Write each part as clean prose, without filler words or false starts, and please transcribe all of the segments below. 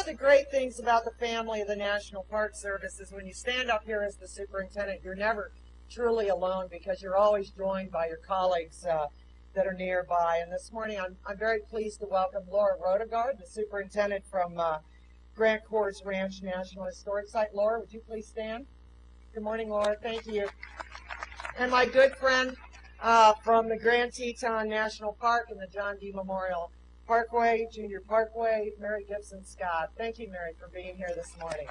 the great things about the family of the National Park Service is when you stand up here as the superintendent, you're never truly alone because you're always joined by your colleagues that are nearby. And this morning I'm very pleased to welcome Laura Rodegard, the superintendent from Grant Coors Ranch National Historic Site. Laura, would you please stand? Good morning, Laura. Thank you. And my good friend from the Grand Teton National Park and the John D. Memorial Parkway, Junior Parkway, Mary Gibson Scott. Thank you, Mary, for being here this morning.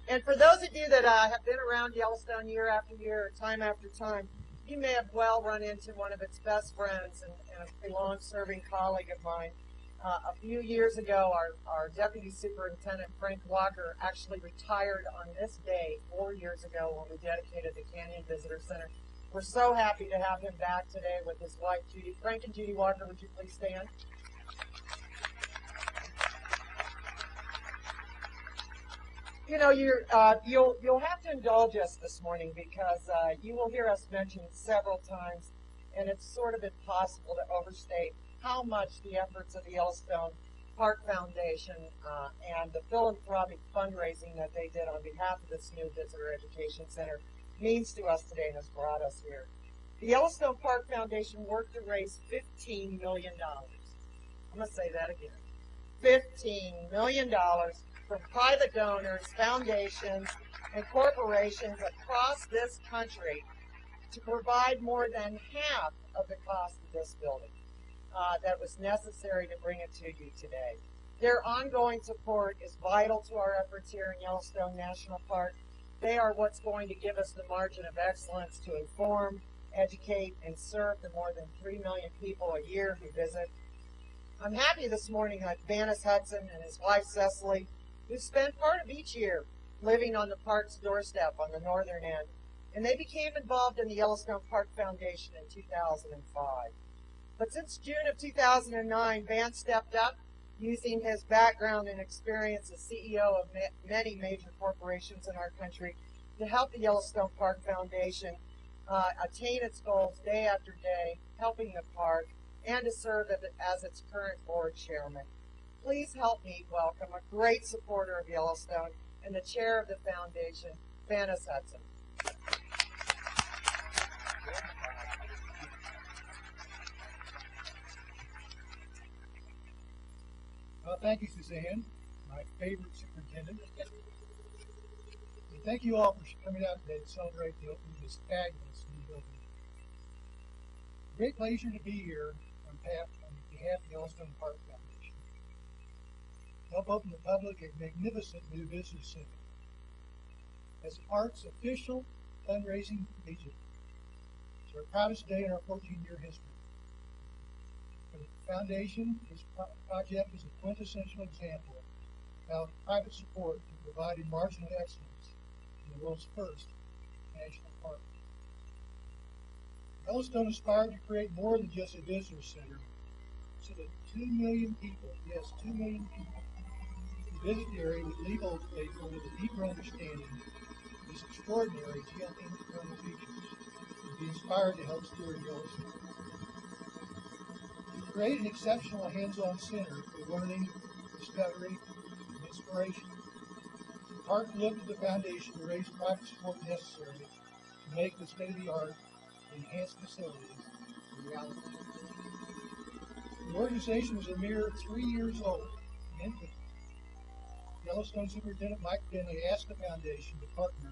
And for those of you that have been around Yellowstone year after year, time after time, you may have well run into one of its best friends and a long-serving colleague of mine. A few years ago, our Deputy Superintendent, Frank Walker, actually retired on this day 4 years ago when we dedicated the Canyon Visitor Center. We're so happy to have him back today with his wife, Judy. Frank and Judy Walker, would you please stand? You know, you'll have to indulge us this morning because you will hear us mention several times, and it's sort of impossible to overstate how much the efforts of the Yellowstone Park Foundation and the philanthropic fundraising that they did on behalf of this new visitor education center means to us today and has brought us here. The Yellowstone Park Foundation worked to raise $15 million. I'm going to say that again. $15 million from private donors, foundations, and corporations across this country to provide more than half of the cost of this building that was necessary to bring it to you today. Their ongoing support is vital to our efforts here in Yellowstone National Park. They are what's going to give us the margin of excellence to inform, educate, and serve the more than 3 million people a year who visit. I'm happy this morning that Vannis Hudson and his wife Cecily, who spent part of each year living on the park's doorstep on the northern end, and they became involved in the Yellowstone Park Foundation in 2005. But since June of 2009, Van stepped up, using his background and experience as CEO of many major corporations in our country to help the Yellowstone Park Foundation attain its goals day after day, helping the park, and to serve as its current board chairman. Please help me welcome a great supporter of Yellowstone and the chair of the foundation, Vannis Hudson. Well, thank you, Suzanne, my favorite superintendent. And thank you all for coming out today to celebrate the opening of this fabulous new building. Great pleasure to be here on behalf of the Yellowstone Park Foundation. Help open the public a magnificent new visitor center as the park's official fundraising agent. It's our proudest day in our 14-year history. For the foundation, this project is a quintessential example of how private support can provide a margin of excellence in the world's first national park. Yellowstone aspired to create more than just a visitor center, so that 2 million people, yes, 2 million people, who visit the area would leave OFVEC with a deeper understanding of these extraordinary geothermal features and be inspired to help steward Yellowstone. To create an exceptional hands-on center for learning, discovery, and inspiration, the park looked to the foundation to raise private support necessary to make the state-of-the-art enhanced facilities a reality. The organization was a mere 3 years old and infant. Yellowstone Superintendent Mike Finley asked the foundation to partner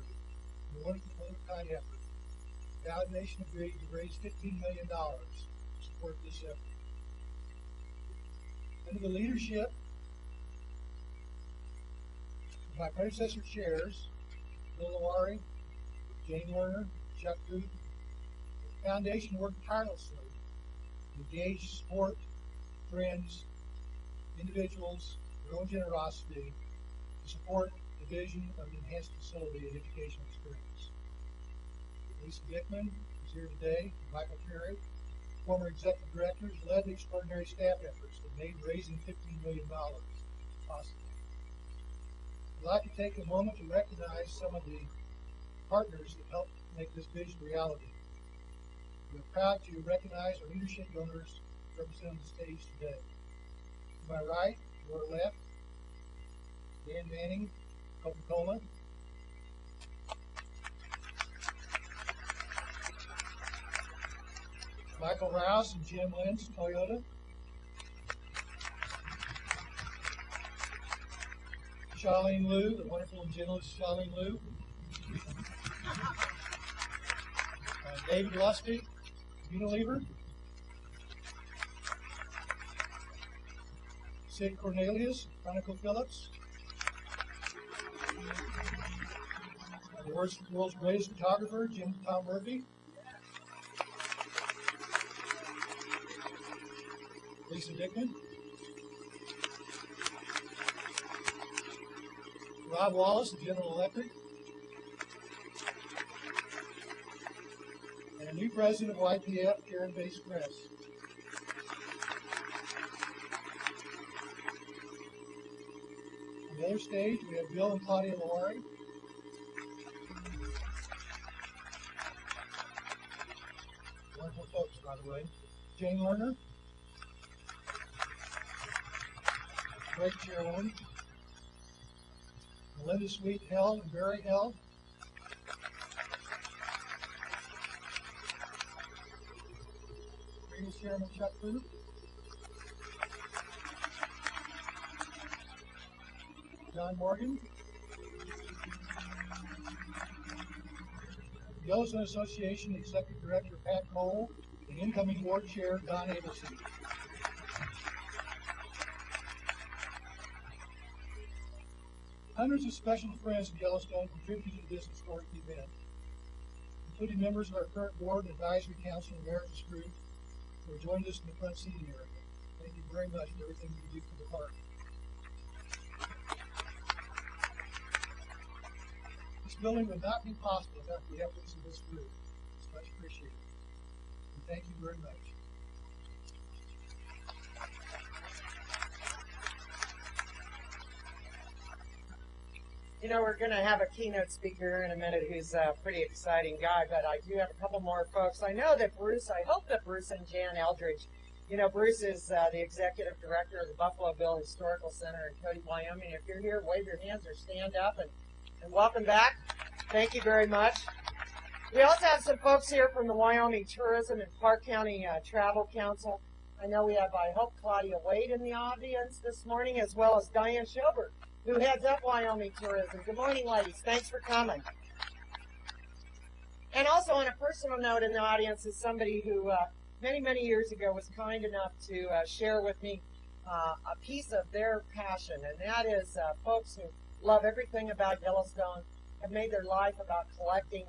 in a one-of-a-kind effort. The foundation agreed to raise $15 million to support this effort. Under the leadership of my predecessor chairs, Bill Lawari, Jane Lerner, Chuck Booth, the foundation worked tirelessly to engage, support, friends, individuals, their own generosity to support the vision of the enhanced facility and educational experience. Lisa Dickman is here today, Michael Terry, former executive directors, led the extraordinary staff efforts that made raising $15 million possible. I'd like to take a moment to recognize some of the partners that helped make this vision reality. We're proud to recognize our leadership donors represented on the stage today. To my right, your left, Dan Manning, Coca-Cola. Michael Rouse and Jim Lynch, Toyota. Charlene Liu, the wonderful and generous Charlene Liu. David Lustig, Unilever. Sid Cornelius, ConocoPhillips. The world's greatest photographer, Tom Murphy. Lisa Dickman. Rob Wallace of General Electric. And a new president of YPF, Karen Bass Press. On the other stage, we have Bill and Claudia Loari. Wonderful folks, by the way. Jane Lerner. Greg Chairwoman. Melinda Sweet Held and Barry Held. Previous Chairman Chuck Booth. John Morgan. The Yellowstone Association Executive Director Pat Cole and incoming board chair Don Abelson. Hundreds of special friends of Yellowstone contributed to this historic event, including members of our current board and advisory council and emeritus group who have joined us in the front seating area. Thank you very much for everything you do for the park. This building would not be possible without the efforts of this group. It's much appreciated. And thank you very much. You know, we're going to have a keynote speaker in a minute who's a pretty exciting guy, but I do have a couple more folks. I know that I hope that Bruce and Jan Eldridge, you know, Bruce is the executive director of the Buffalo Bill Historical Center in Cody, Wyoming. If you're here, wave your hands or stand up, and welcome back. Thank you very much. We also have some folks here from the Wyoming Tourism and Park County Travel Council. I know we have, I hope, Claudia Wade in the audience this morning, as well as Diane Schobert, who heads up Wyoming Tourism. Good morning, ladies. Thanks for coming. And also on a personal note in the audience is somebody who many, many years ago was kind enough to share with me a piece of their passion, and that is folks who love everything about Yellowstone, have made their life about collecting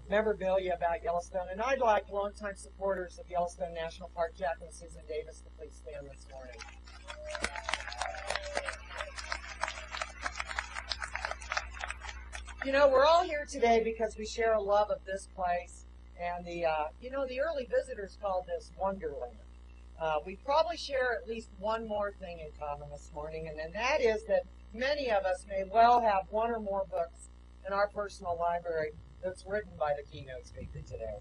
memorabilia about Yellowstone. And I'd like longtime supporters of Yellowstone National Park, Jack and Susan Davis, to please stand this morning. You know, we're all here today because we share a love of this place, and the early visitors called this Wonderland. We probably share at least one more thing in common this morning, and then that is that many of us may well have one or more books in our personal library that's written by the keynote speaker today.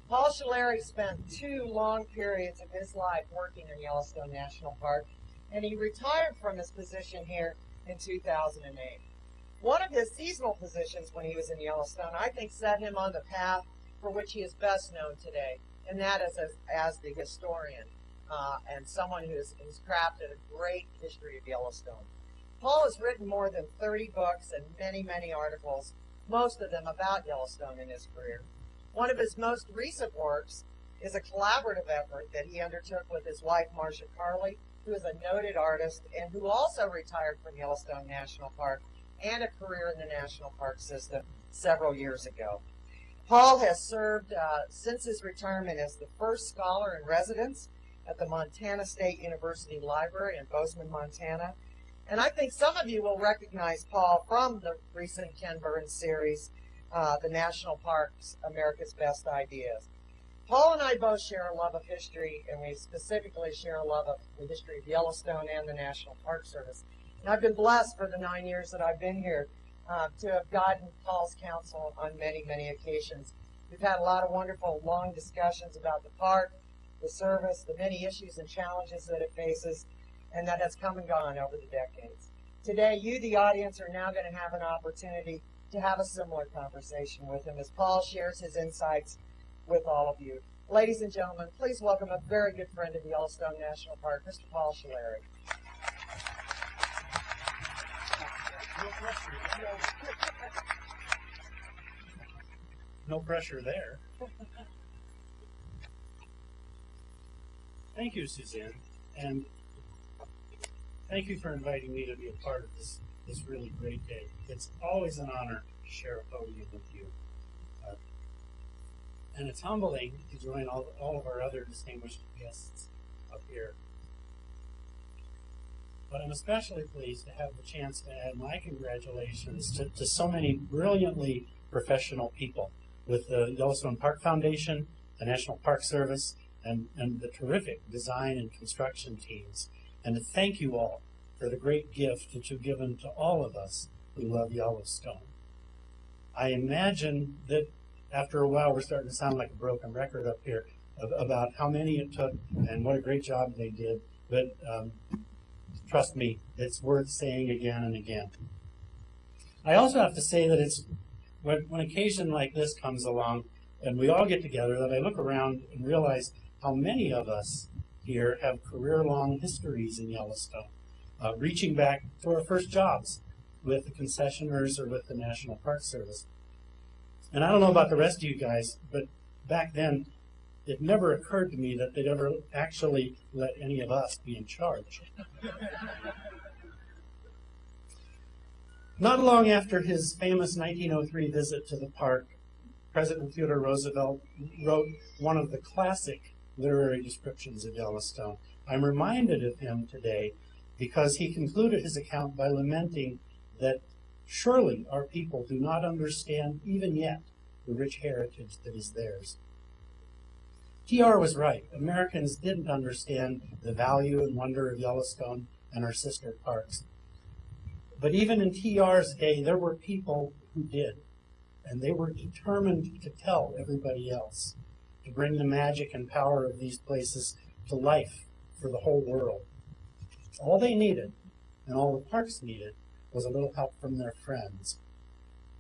Paul Schilleri spent 2 long periods of his life working in Yellowstone National Park, and he retired from his position here in 2008. One of his seasonal positions when he was in Yellowstone, I think, set him on the path for which he is best known today, and that is as the historian and someone who's crafted a great history of Yellowstone. Paul has written more than 30 books and many, many articles, most of them about Yellowstone in his career. One of his most recent works is a collaborative effort that he undertook with his wife, Marcia Carley, who is a noted artist and who also retired from Yellowstone National Park and a career in the National Park System several years ago. Paul has served since his retirement as the first scholar in residence at the Montana State University Library in Bozeman, Montana. And I think some of you will recognize Paul from the recent Ken Burns series, The National Parks, America's Best Ideas. Paul and I both share a love of history, and we specifically share a love of the history of Yellowstone and the National Park Service. And I've been blessed for the 9 years that I've been here to have gotten Paul's counsel on many, many occasions. We've had a lot of wonderful, long discussions about the park, the service, the many issues and challenges that it faces, and that has come and gone over the decades. Today, you, the audience, are now going to have an opportunity to have a similar conversation with him as Paul shares his insights with all of you. Ladies and gentlemen, please welcome a very good friend of the Yellowstone National Park, Mr. Paul Schilleri. No pressure there. Thank you, Suzanne, and thank you for inviting me to be a part of this really great day. It's always an honor to share a podium with you. And it's humbling to join all of our other distinguished guests up here. But I'm especially pleased to have the chance to add my congratulations to so many brilliantly professional people with the Yellowstone Park Foundation, the National Park Service, and the terrific design and construction teams. And to thank you all for the great gift that you've given to all of us who love Yellowstone. I imagine that after a while we're starting to sound like a broken record up here about how many it took and what a great job they did. But trust me, it's worth saying again and again. I also have to say that it's when occasion like this comes along and we all get together that I look around and realize how many of us here have career-long histories in Yellowstone, reaching back to our first jobs with the concessioners or with the National Park Service. And I don't know about the rest of you guys, but back then it never occurred to me that they'd ever actually let any of us be in charge. Not long after his famous 1903 visit to the park, President Theodore Roosevelt wrote one of the classic literary descriptions of Yellowstone. I'm reminded of him today because he concluded his account by lamenting that surely our people do not understand even yet the rich heritage that is theirs. TR was right. Americans didn't understand the value and wonder of Yellowstone and our sister parks. But even in TR's day, there were people who did, and they were determined to tell everybody else, to bring the magic and power of these places to life for the whole world. All they needed, and all the parks needed, was a little help from their friends.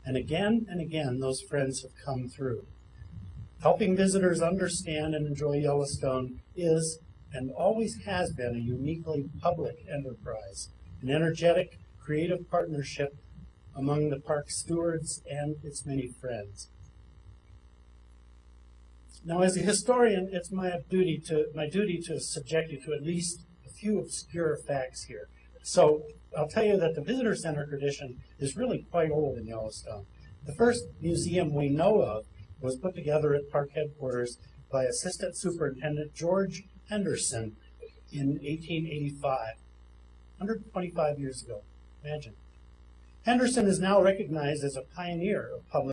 And again, those friends have come through. Helping visitors understand and enjoy Yellowstone is, and always has been, a uniquely public enterprise, an energetic, creative partnership among the park stewards and its many friends. Now, as a historian, it's my duty to subject you to at least a few obscure facts here. So I'll tell you that the visitor center tradition is really quite old in Yellowstone. The first museum we know of was put together at park headquarters by Assistant Superintendent George Henderson in 1885, 125 years ago. Imagine. Henderson is now recognized as a pioneer of public